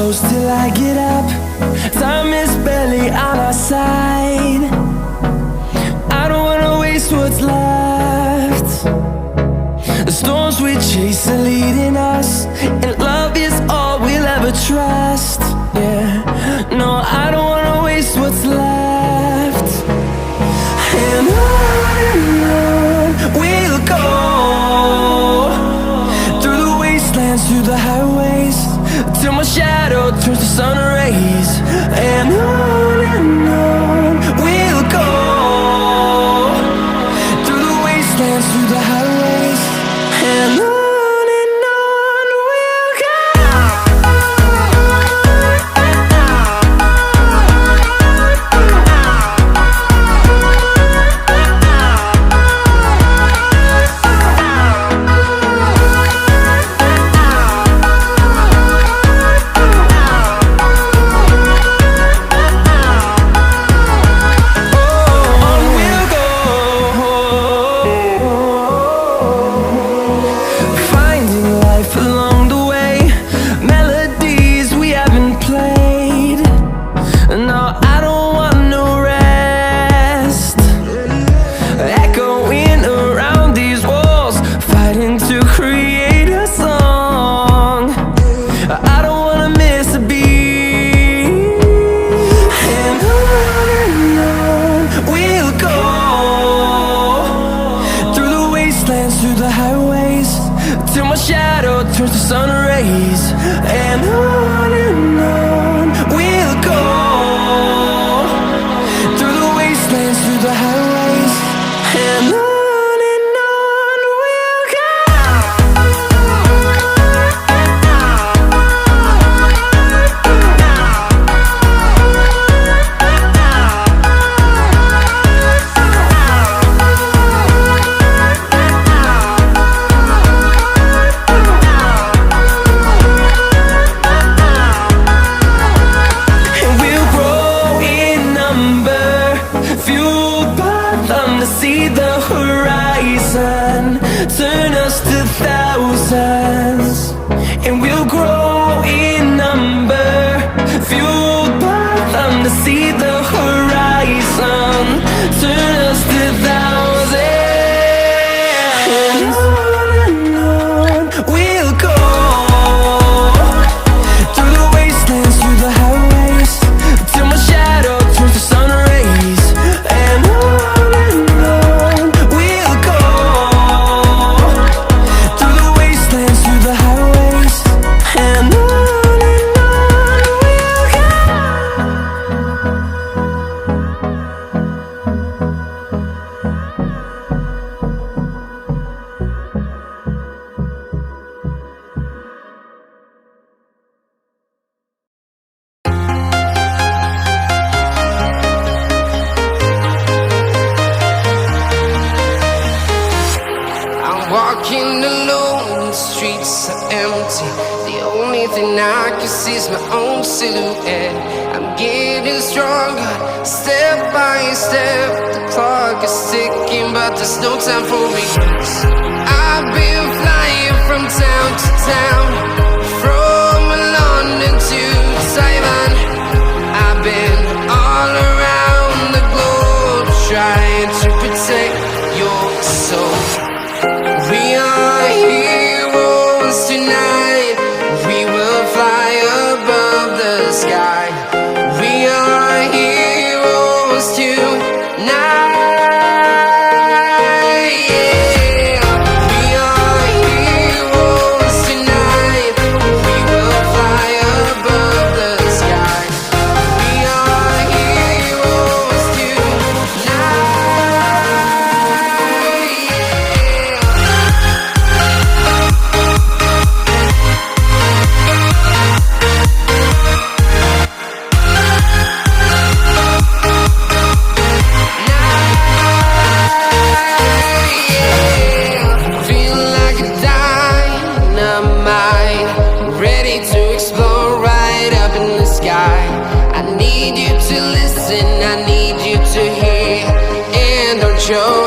close till I get up. Time is barely on our side. I don't wanna waste what's left. The storms we chase are leading us, and love is all we'll ever trust. Yeah, no, I don't wanna waste what's left. And on we'll go, through the wastelands, through the highways, till my shadow turns to sun rays. And on we'll go, through the wastelands, through the highways, and on. Through the highways, till my shadow turns to sun rays. And on we'll go, through the wastelands, through the highways, and on. See the horizon turn us to thousands, and we'll grow in number, fueled by them. To see the horizon turn us to thousands, and on we'll go, through the wastelands, through the highways, till my shadow turns to sun rays. And walking alone, the streets are empty. The only thing I can see is my own silhouette. I'm getting stronger, step by step. The clock is ticking, but there's no time for me. I've been flying from town to town, from London to Taiwan. I've been all around the globe, trying to protect your soul. We are heroes tonight. We will fly above the sky. We are heroes tonight. Yeah. We are heroes tonight. We will fly above the sky. We are heroes tonight. I need you to listen, I need you to hear, and don't show